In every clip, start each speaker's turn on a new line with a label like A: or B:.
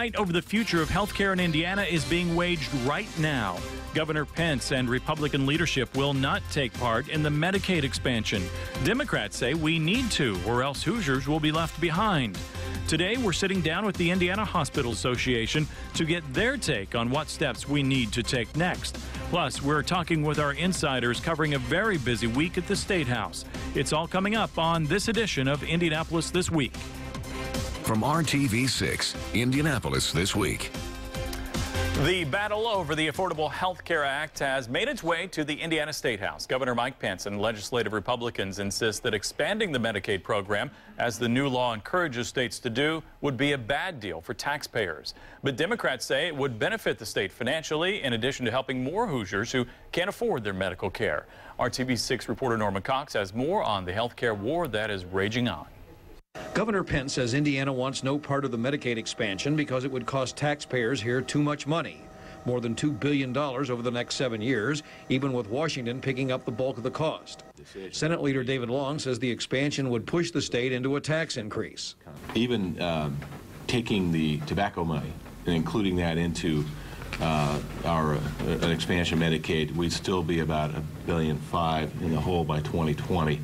A: Fight over the future of health care in Indiana is being waged right now. Governor Pence and Republican leadership will not take part in the Medicaid expansion. Democrats say we need to, or else Hoosiers will be left behind. Today, we're sitting down with the Indiana Hospital Association to get their take on what steps we need to take next. Plus, we're talking with our insiders covering a very busy week at the State House. It's all coming up on this edition of Indianapolis This Week.
B: From RTV6, Indianapolis This Week.
A: The battle over the Affordable Health Care Act has made its way to the Indiana State House. Governor Mike Pence and legislative Republicans insist that expanding the Medicaid program, as the new law encourages states to do, would be a bad deal for taxpayers. But Democrats say it would benefit the state financially, in addition to helping more Hoosiers who can't afford their medical care. RTV6 reporter Norma Cox has more on the health care war that is raging on.
C: Governor Pence says Indiana wants no part of the Medicaid expansion because it would cost taxpayers here too much money, more than $2 billion over the next 7 years, even with Washington picking up the bulk of the cost. Senate Leader David Long says the expansion would push the state into a tax increase.
D: Even taking the tobacco money and including that into an expansion Medicaid, we'd still be about $1.5 billion in the hole by 2020.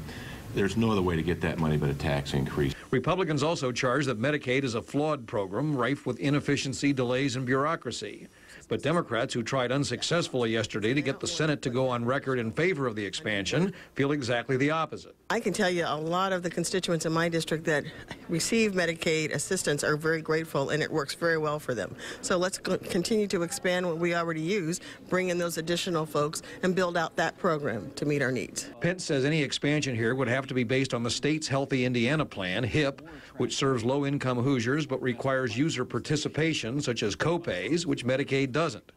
D: There's no other way to get that money but a tax increase.
C: Republicans also charge that Medicaid is a flawed program, rife with inefficiency, delays, and bureaucracy. But Democrats, who tried unsuccessfully yesterday to get the Senate to go on record in favor of the expansion, feel exactly the opposite.
E: I can tell you a lot of the constituents in my district that receive Medicaid assistance are very grateful, and it works very well for them. So let's continue to expand what we already use, bring in those additional folks, and build out that program to meet our needs.
C: Pence says any expansion here would have to be based on the state's Healthy Indiana plan, HIP, which serves low-income Hoosiers but requires user participation, such as copays, which Medicaid doesn't.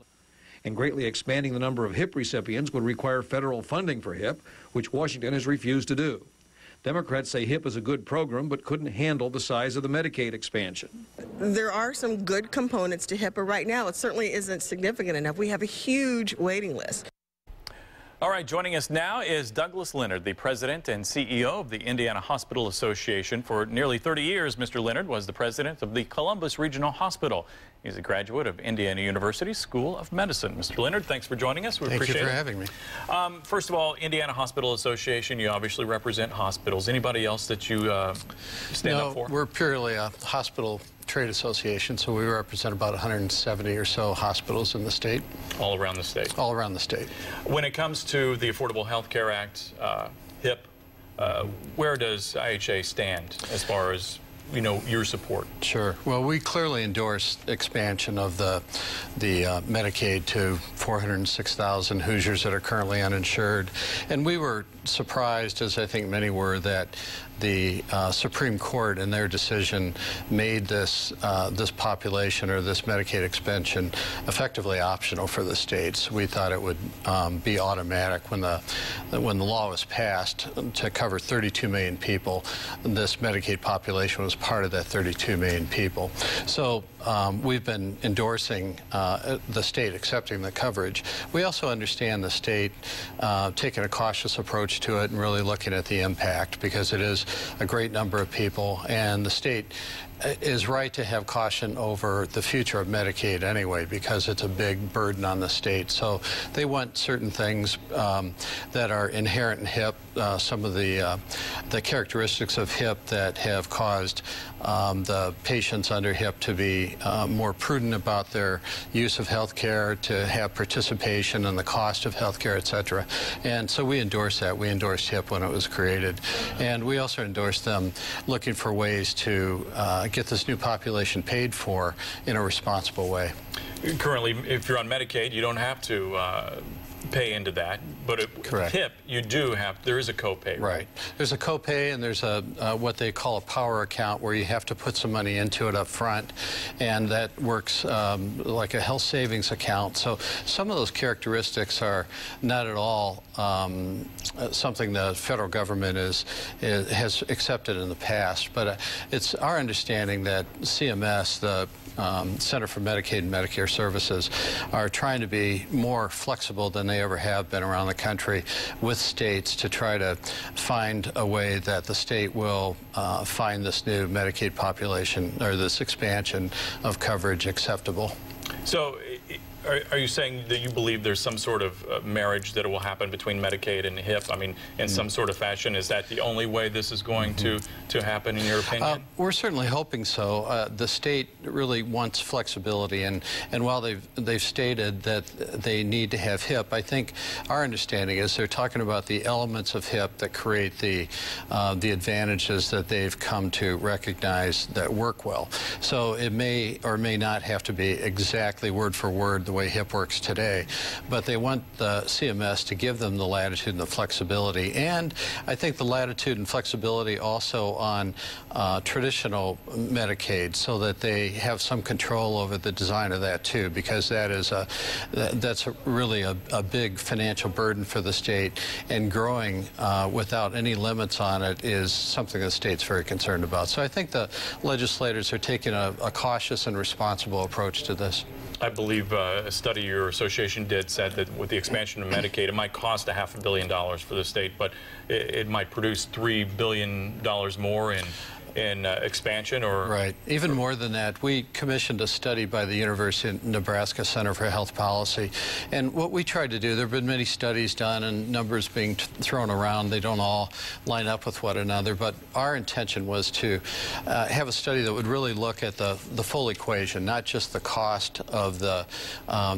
C: And greatly expanding the number of HIP recipients would require federal funding for HIP, which Washington has refused to do. Democrats say HIP is a good program but couldn't handle the size of the Medicaid expansion.
E: There are some good components to HIP, but right now it certainly isn't significant enough. We have a huge waiting list.
A: All right, joining us now is Douglas Leonard, the president and CEO of the Indiana Hospital Association. For nearly 30 years, Mr. Leonard was the president of the Columbus Regional Hospital. He's a graduate of Indiana University School of Medicine. Mr. Leonard, thanks for joining us. We appreciate it.
F: Thank you for having me.
A: First of all, Indiana Hospital Association, you obviously represent hospitals. Anybody else that you stand up for?
F: No, we're purely a hospital trade association, so we represent about 170 or so hospitals in the state.
A: All around the state?
F: All around the state.
A: When it comes to the Affordable Health Care Act, HIP, where does IHA stand as far as your support?
F: Sure. Well, we clearly endorse expansion of the Medicaid to 406,000 Hoosiers that are currently uninsured. And we were surprised, as I think many were, that the Supreme Court in their decision made this population or this Medicaid expansion effectively optional for the states. We thought it would be automatic when the law was passed to cover 32 million people. This Medicaid population was part of that 32 million people. So we've been endorsing the state accepting the coverage. We also understand the state taking a cautious approach to it and really looking at the impact, because it is a great number of people, and the state is right to have caution over the future of Medicaid anyway, because it's a big burden on the state. So they want certain things that are inherent in HIP, some of the characteristics of HIP that have caused the patients under HIP to be more prudent about their use of health care, to have participation in the cost of health care, et cetera. And so we endorse that. We endorsed HIP when it was created. And we also endorsed them looking for ways to get this new population paid for in a responsible way.
A: Currently, if you're on Medicaid, you don't have to pay into that, but at HIP, you do have, there is a copay.
F: Right. There's a copay, and there's a what they call a power account, where you have to put some money into it up front, and that works like a health savings account. So some of those characteristics are not at all something the federal government has accepted in the past, but it's our understanding that CMS, the Center for Medicaid and Medicare Services are trying to be more flexible than they ever have been around the country with states to try to find a way that the state will find this new Medicaid population or this expansion of coverage acceptable.
A: So are you saying that you believe there's some sort of marriage that will happen between Medicaid and HIP? I mean, in some sort of fashion, is that the only way this is going to happen, in your opinion?
F: We're certainly hoping so. The state really wants flexibility, and while they've stated that they need to have HIP, I think our understanding is they're talking about the elements of HIP that create the advantages that they've come to recognize that work well. So it may or may not have to be exactly word for word the way HIP works today, but they want the CMS to give them the latitude and the flexibility, and I think the latitude and flexibility also on traditional Medicaid, so that they have some control over the design of that too, because that's really a big financial burden for the state, and growing without any limits on it is something the state's very concerned about. So I think the legislators are taking a cautious and responsible approach to this.
A: I believe a study your association did said that with the expansion of Medicaid, it might cost $500 million for the state, but it might produce $3 billion more in expansion, or...
F: Right. Even more than that, we commissioned a study by the University of Nebraska Center for Health Policy, and what we tried to do, there have been many studies done and numbers being thrown around. They don't all line up with one another, but our intention was to have a study that would really look at the full equation, not just the cost of the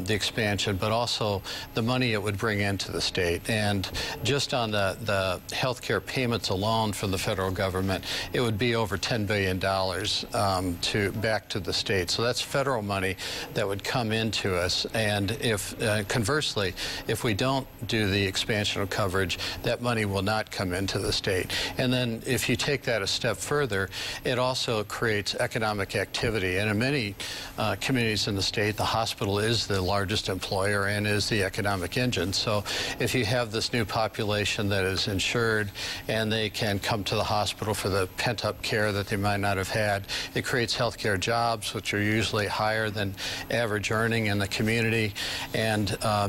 F: expansion, but also the money it would bring into the state. And just on the health care payments alone from the federal government, it would be over $10 billion back to the state. So that's federal money that would come into us. And if conversely, if we don't do the expansion of coverage, that money will not come into the state. And then if you take that a step further, it also creates economic activity. And in many communities in the state, the hospital is the largest employer and is the economic engine. So if you have this new population that is insured and they can come to the hospital for the pent-up care that they might not have had, it creates healthcare jobs, which are usually higher than average earning in the community, and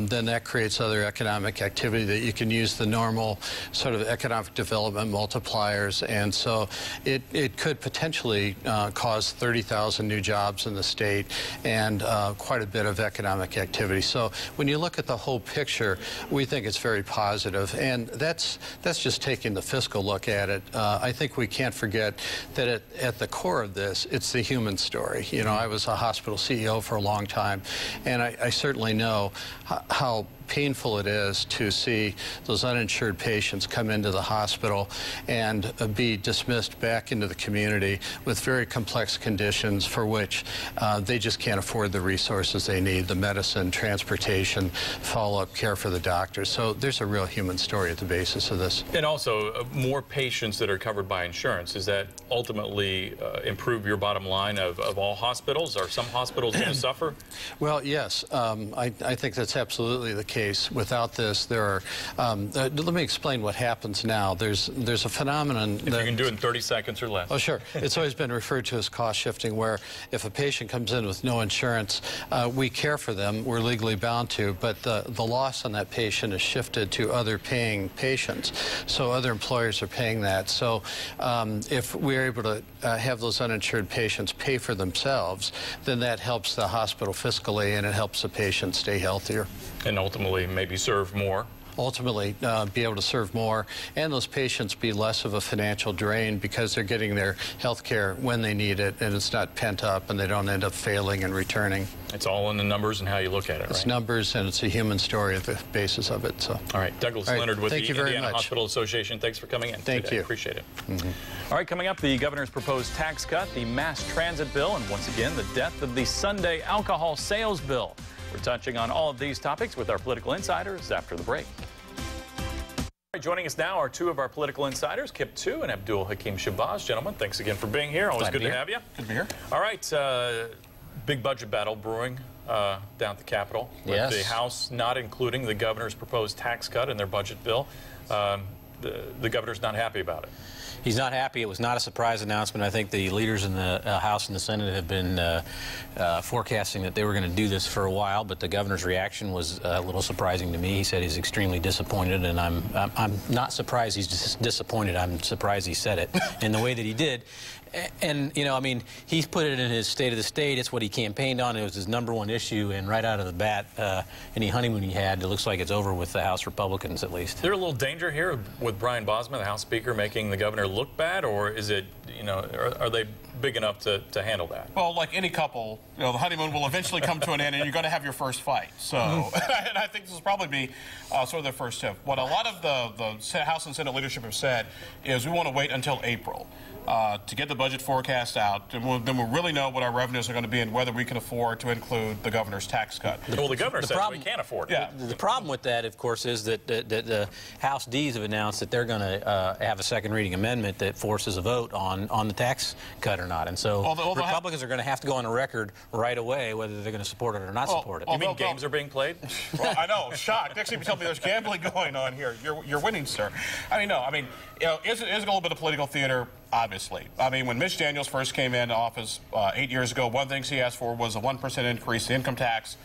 F: then that creates other economic activity that you can use the normal sort of economic development multipliers, and so it could potentially cause 30,000 new jobs in the state and quite a bit of economic activity. So when you look at the whole picture, we think it's very positive, and that's just taking the fiscal look at it. I think we can't forget that at the core of this, it's the human story. You know, I was a hospital CEO for a long time, and I certainly know how painful it is to see those uninsured patients come into the hospital and be dismissed back into the community with very complex conditions for which they just can't afford the resources they need, the medicine, transportation, follow-up care for the doctors. So there's a real human story at the basis of this.
A: And also, more patients that are covered by insurance. Does that ultimately improve your bottom line of all hospitals? Are some hospitals going to suffer?
F: Well, yes. I think that's absolutely the case. Without this, there are... let me explain what happens now. There's a phenomenon...
A: If you can do it in 30 seconds or less.
F: Oh, sure. It's always been referred to as cost shifting, where if a patient comes in with no insurance, we care for them, we're legally bound to, but the loss on that patient is shifted to other paying patients. So other employers are paying that. So if we're able to have those uninsured patients pay for themselves, then that helps the hospital fiscally, and it helps the patient stay healthier.
A: And ultimately maybe serve more.
F: Ultimately be able to serve more, and those patients be less of a financial drain because they're getting their health care when they need it, and it's not pent up, and they don't end up failing and returning.
A: It's all in the numbers and how you look at it, right?
F: It's numbers, and it's a human story at the basis of it. So.
A: All right, Douglas Leonard with the Indiana Hospital Association. Thanks for coming in.
F: Thank you.
A: Appreciate it. All right, coming up, the governor's proposed tax cut, the mass transit bill, and once again, the death of the Sunday alcohol sales bill. We're touching on all of these topics with our political insiders after the break. Joining us now are two of our political insiders, Kip Tu and Abdul Hakim Shabazz. Gentlemen, thanks again for being here. Always good to have you.
G: Good to be here.
A: All right, big budget battle brewing down at the Capitol, with the House not including the governor's proposed tax cut in their budget bill. The governor's not happy about it.
G: He's not happy. It was not a surprise announcement. I think the leaders in the House and the Senate have been forecasting that they were going to do this for a while, but the governor's reaction was a little surprising to me. He said he's extremely disappointed, and I'm not surprised he's disappointed. I'm surprised he said it in the way that he did. And, you know, I mean, he's put it in his State of the State. It's what he campaigned on. It was his #1 issue, and right out of the bat, any honeymoon he had, it looks like it's over with the House Republicans, at least.
A: Is there a little danger here with Brian Bosma, the House Speaker, making the governor look bad, or is it, you know, are they big enough to handle that?
H: Well, like any couple, you know, the honeymoon will eventually come to an end, and you're going to have your first fight. So, and I think this will probably be sort of their first tip. What a lot of the House and Senate leadership have said is we want to wait until April to get the budget forecast out, and then we'll really know what our revenues are going to be and whether we can afford to include the governor's tax cut.
A: Well, the governor says we can't afford it.
H: Yeah.
G: The problem with that, of course, is that the House Ds have announced that they're going to have a second reading amendment that forces a vote on the tax cut or not. And so Republicans are going to have to go on a record right away whether they're going to support it or not support it.
A: You mean games are being played?
H: Well, I know, shocked. Next time you tell me there's gambling going on here, you're winning, sir. I mean, no, I mean, you know, is a little bit of political theater? Obviously. I mean, when Mitch Daniels first came into office 8 years ago, one of the things he asked for was a 1% increase in income tax.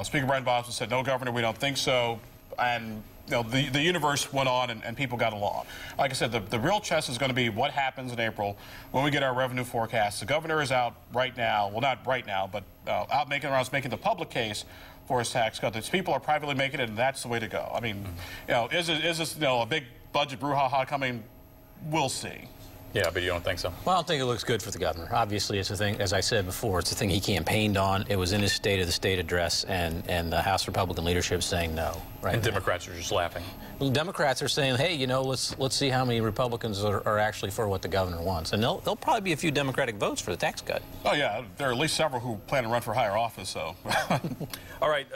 H: Speaker Brian Bosma said, no, Governor, we don't think so. And you know, the universe went on and people got along. Like I said, the real chess is going to be what happens in April when we get our revenue forecast. The governor is out right now, well, not right now, but out making the public case for his tax cut. These people are privately making it, and that's the way to go. I mean, you know, is this, you know, a big budget brouhaha coming? We'll see.
A: Yeah, but you don't think so?
G: Well, I don't think it looks good for the governor. Obviously, it's a thing, as I said before, it's a thing he campaigned on. It was in his State of the State address, and the House Republican leadership saying no. Right
A: And
G: now.
A: Democrats are just laughing.
G: Well, Democrats are saying, hey, you know, let's see how many Republicans are actually for what the governor wants. And there'll probably be a few Democratic votes for the tax cut.
H: Oh, yeah. There are at least several who plan to run for higher office, so.
A: All right,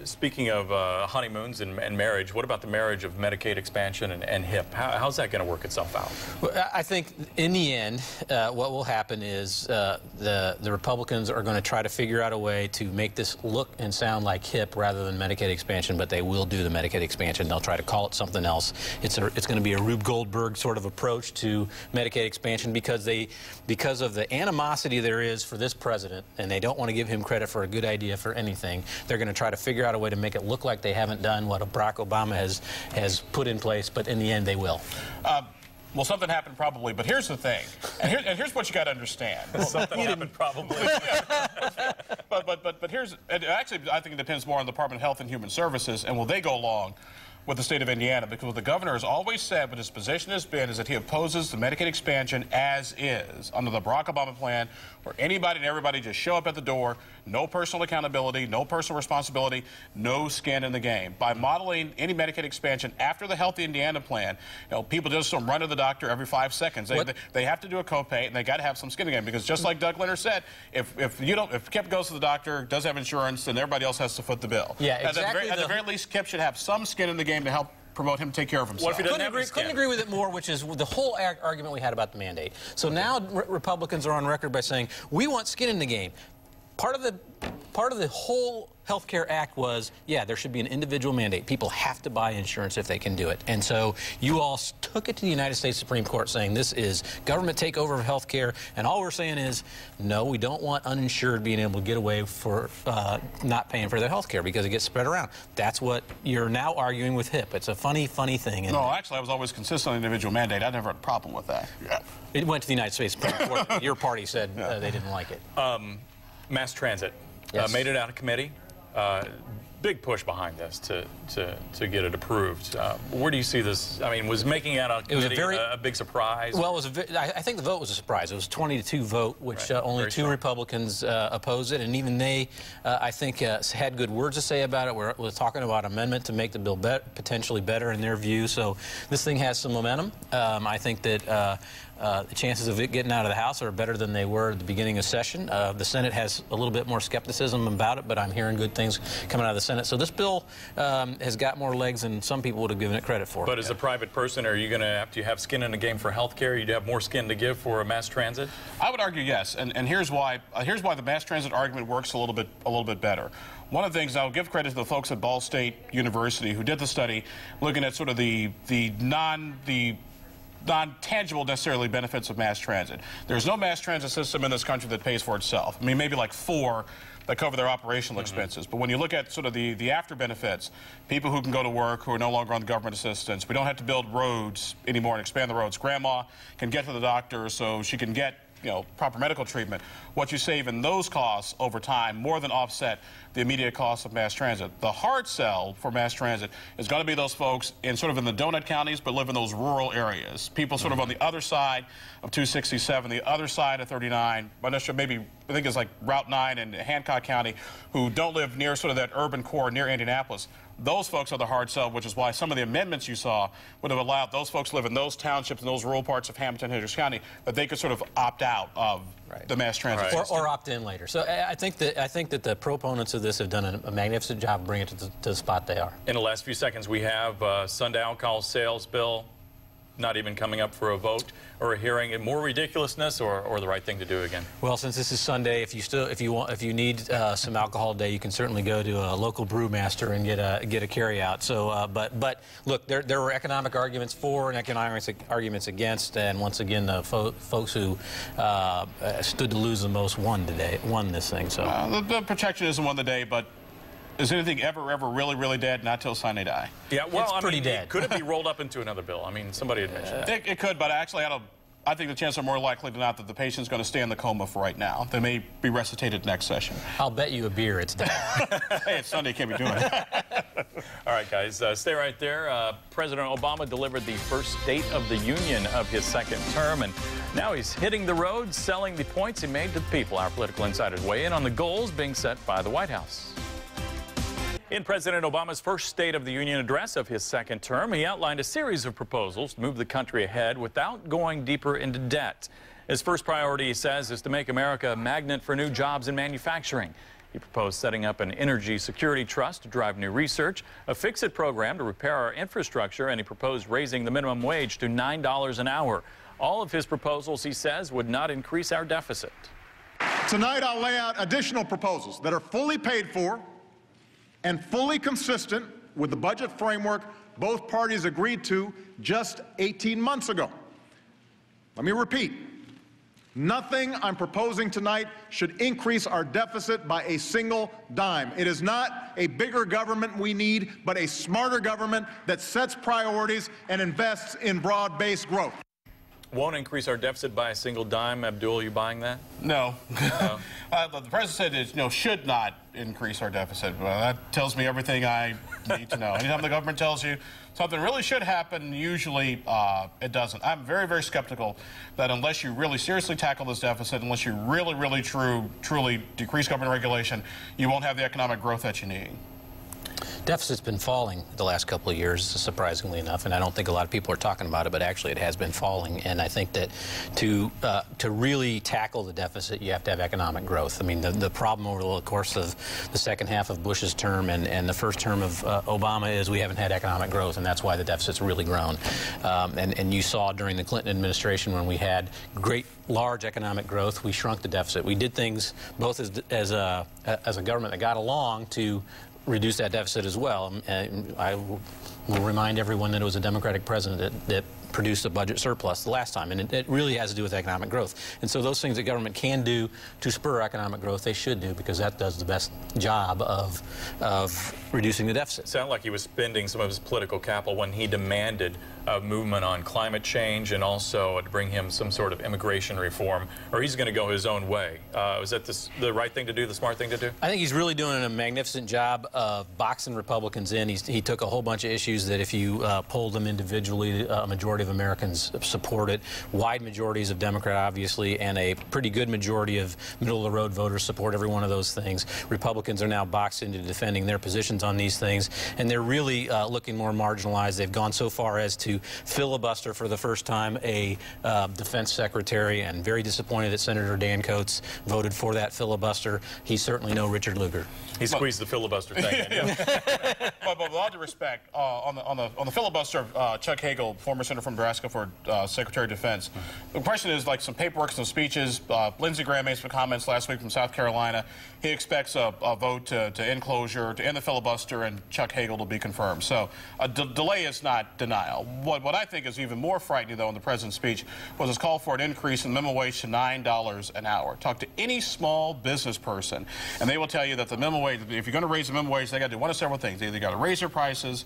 A: speaking of honeymoons and marriage, what about the marriage of Medicaid expansion and HIP? How's that going to work itself out?
G: Well, I think in the end, what will happen is the Republicans are going to try to figure out a way to make this look and sound like HIP rather than Medicaid expansion, but they will do the Medicaid expansion. They'll try to call it something else. It's going to be a Rube Goldberg sort of approach to Medicaid expansion because of the animosity there is for this president, and they don't want to give him credit for a good idea for anything. They're going to try to figure out a way to make it look like they haven't done what Barack Obama has put in place, but in the end they will.
H: Well, something happened probably, but here's the thing, and here's what you got to understand.
A: Something happened probably.
H: But here's, actually, I think it depends more on the Department of Health and Human Services, and will they go along with the state of Indiana? Because what the governor has always said, what his position has been, is that he opposes the Medicaid expansion as is under the Barack Obama plan, where anybody and everybody just show up at the door, no personal accountability, no personal responsibility, no skin in the game. By modeling any Medicaid expansion after the Healthy Indiana plan, you know, people just don't run to the doctor every 5 seconds. They have to do a copay, and they got to have some skin in the game. Because just like Doug Leonard said, if Kip goes to the doctor, does have insurance, then everybody else has to foot the bill.
G: Yeah, exactly.
H: At the very least, Kip should have some skin in the game to help promote him to take care of himself.
G: Couldn't agree with it more, which is the whole argument we had about the mandate. So now Republicans are on record by saying, we want skin in the game. Part of the whole Health Care Act was, yeah, there should be an individual mandate. People have to buy insurance if they can do it. And so you all took it to the United States Supreme Court saying this is government takeover of health care, and all we're saying is, no, we don't want uninsured being able to get away for not paying for their health care because it gets spread around. That's what you're now arguing with HIP. It's a funny thing.
H: No, actually, I was always consistent on individual mandate. I never had a problem with that. Yeah.
G: It went to the United States Supreme Court. Your party said they didn't like it.
A: Mass transit.
G: Yes.
A: Made it out of committee. Big push behind this to get it approved. Where do you see this? I mean, was making it out of committee a big surprise?
G: Well, I think the vote was a surprise. It was a 20-2 vote, which only 2 Republicans opposed it, and even they, I think, had good words to say about it. We're talking about amendment to make the bill potentially better in their view. So this thing has some momentum. I think that the chances of it getting out of the House are better than they were at the beginning of session. The Senate has a little bit more skepticism about it, but I'm hearing good things coming out of the Senate. So this bill has got more legs than some people would have given it credit for.
A: But as a private person, are you going to have skin in the game for health care? You'd have more skin to give for a mass transit?
H: I would argue yes, and here's why. Here's why the mass transit argument works a little bit better. One of the things, I'll give credit to the folks at Ball State University who did the study, looking at sort of the non-tangible necessarily benefits of mass transit. There's no mass transit system in this country that pays for itself. I mean, maybe like 4 that cover their operational expenses. But when you look at sort of the after benefits, people who can go to work, who are no longer on government assistance, we don't have to build roads anymore and expand the roads. Grandma can get to the doctor so she can get, you know, proper medical treatment. What you save in those costs over time more than offset the immediate cost of mass transit. The hard sell for mass transit is going to be those folks in sort of in the donut counties but live in those rural areas. People sort of on the other side of 267, the other side of 39, maybe I think it's like Route 9 in Hancock County, who don't live near sort of that urban core near Indianapolis. Those folks are the hard sell, which is why some of the amendments you saw would have allowed those folks who live in those townships and those rural parts of Hamilton, Hendricks County, that they could sort of opt out of the mass transit system.
G: Or opt in later. So I think that the proponents of this have done a magnificent job of bringing it to the spot they are.
A: In the last few seconds, we have Sunday alcohol sales bill not even coming up for a vote or a hearing. More ridiculousness or the right thing to do again?
G: Well, since this is Sunday, if you need some alcohol today, you can certainly go to a local brewmaster and get a carry out. So, but look, there were economic arguments for and economic arguments against, and once again, the folks who stood to lose the most won this thing. So
H: the protectionism won the day, but. Is anything ever really, really dead? Not till Sunday die.
A: Yeah, well,
G: it's pretty dead.
A: Could it be rolled up into another bill? I mean, somebody had mentioned that.
H: It could, but actually, I think the chances are more likely than not that the patient's going to stay in the coma for right now. They may be resuscitated next session.
G: I'll bet you a beer it's dead.
H: Hey, it's Sunday, can't be doing it.
A: All right, guys, stay right there. President Obama delivered the first State of the Union of his second term, and now he's hitting the road, selling the points he made to the people. Our political insiders weigh in on the goals being set by the White House. In President Obama's first State of the Union address of his second term, he outlined a series of proposals to move the country ahead without going deeper into debt. His first priority, he says, is to make America a magnet for new jobs in manufacturing. He proposed setting up an energy security trust to drive new research, a fix-it program to repair our infrastructure, and he proposed raising the minimum wage to $9 an hour. All of his proposals, he says, would not increase our deficit.
I: Tonight, I'll lay out additional proposals that are fully paid for and fully consistent with the budget framework both parties agreed to just 18 months ago. Let me repeat. Nothing I'm proposing tonight should increase our deficit by a single dime. It is not a bigger government we need, but a smarter government that sets priorities and invests in broad-based growth.
A: Won't increase our deficit by a single dime. Abdul, you buying that?
H: No. No. The president said it should not increase our deficit. Well, that tells me everything I need to know. Anytime the government tells you something really should happen, usually it doesn't. I'm very, very skeptical that unless you really seriously tackle this deficit, unless you really, truly decrease government regulation, you won't have the economic growth that you need.
G: Deficit's been falling the last couple of years, surprisingly enough, and I don't think a lot of people are talking about it, but actually it has been falling. And I think that to really tackle the deficit, you have to have economic growth. I mean, the problem over the course of the second half of Bush's term and the first term of Obama is we haven't had economic growth, and that's why the deficit's really grown. And you saw during the Clinton administration when we had great, large economic growth, we shrunk the deficit. We did things both as a government that got along to reduce that deficit as well. And I will remind everyone that it was a Democratic president that produced a budget surplus the last time, and it really has to do with economic growth. And so those things that government can do to spur economic growth, they should do, because that does the best job of reducing the deficit.
A: It sounded like he was spending some of his political capital when he demanded a movement on climate change and also to bring him some sort of immigration reform, or he's going to go his own way. Is that the right thing to do, the smart thing to do?
G: I think he's really doing a magnificent job of boxing Republicans in. He took a whole bunch of issues that if you polled them individually, a majority of Americans support it. Wide majorities of Democrat, obviously, and a pretty good majority of middle-of-the-road voters support every one of those things. Republicans are now boxed into defending their positions on these things, and they're really looking more marginalized. They've gone so far as to filibuster for the first time a defense secretary, and very disappointed that Senator Dan Coates voted for that filibuster. He's certainly no Richard Lugar.
A: He squeezed the filibuster thing.
H: But with all due respect, on the filibuster, Chuck Hagel, former senator from from Nebraska for Secretary of Defense. The question is, like, some paperwork, some speeches. Lindsey Graham made some comments last week from South Carolina. He expects a vote to end closure, to end the filibuster, and Chuck Hagel to be confirmed. So a delay is not denial. What I think is even more frightening, though, in the president's speech was his call for an increase in minimum wage to $9 an hour. Talk to any small business person, and they will tell you that the minimum wage, if you're going to raise the minimum wage, they got to do one of several things. They either got to raise their prices,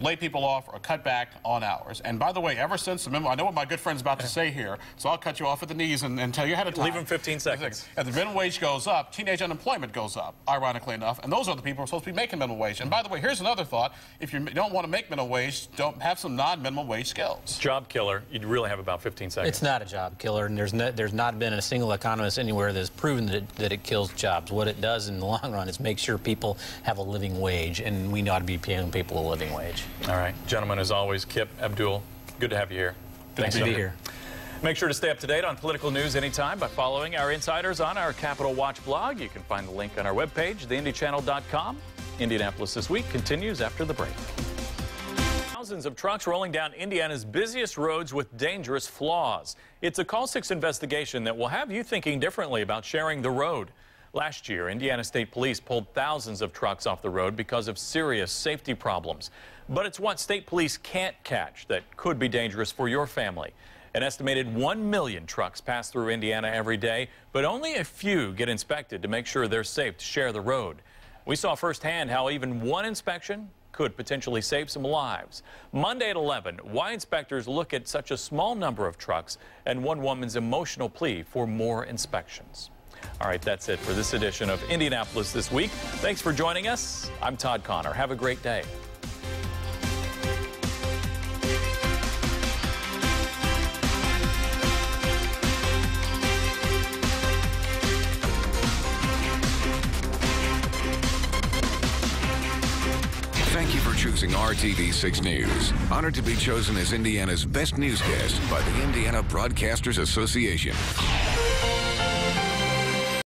H: lay people off, or cut back on hours. And by the way, ever since the minimum, I know what my good friend's about to say here, so I'll cut you off at the knees and tell you ahead of time.
A: Leave him 15 seconds.
H: As the minimum wage goes up, teenage unemployment goes up, ironically enough, and those are the people who are supposed to be making minimum wage. And by the way, here's another thought. If you don't want to make minimum wage, don't have some non-minimum wage skills.
A: Job killer. You really have about 15 seconds.
G: It's not a job killer, and there's not been a single economist anywhere that's proven that it kills jobs. What it does in the long run is make sure people have a living wage, and we ought to be paying people a living wage.
A: All right. Gentlemen, as always, Kip, Abdul, good to have you here.
G: Thanks for being here.
A: Make sure to stay up to date on political news anytime by following our insiders on our Capitol Watch blog. You can find the link on our webpage, theindychannel.com. Indianapolis This Week continues after the break. Thousands of trucks rolling down Indiana's busiest roads with dangerous flaws. It's a Call 6 investigation that will have you thinking differently about sharing the road. Last year, Indiana State Police pulled thousands of trucks off the road because of serious safety problems. But it's what state police can't catch that could be dangerous for your family. An estimated 1 million trucks pass through Indiana every day, but only a few get inspected to make sure they're safe to share the road. We saw firsthand how even one inspection could potentially save some lives. Monday at 11, why inspectors look at such a small number of trucks and one woman's emotional plea for more inspections. All right, that's it for this edition of Indianapolis This Week. Thanks for joining us. I'm Todd Connor. Have a great day.
B: Thank you for choosing RTV6 News. Honored to be chosen as Indiana's best newscast by the Indiana Broadcasters Association.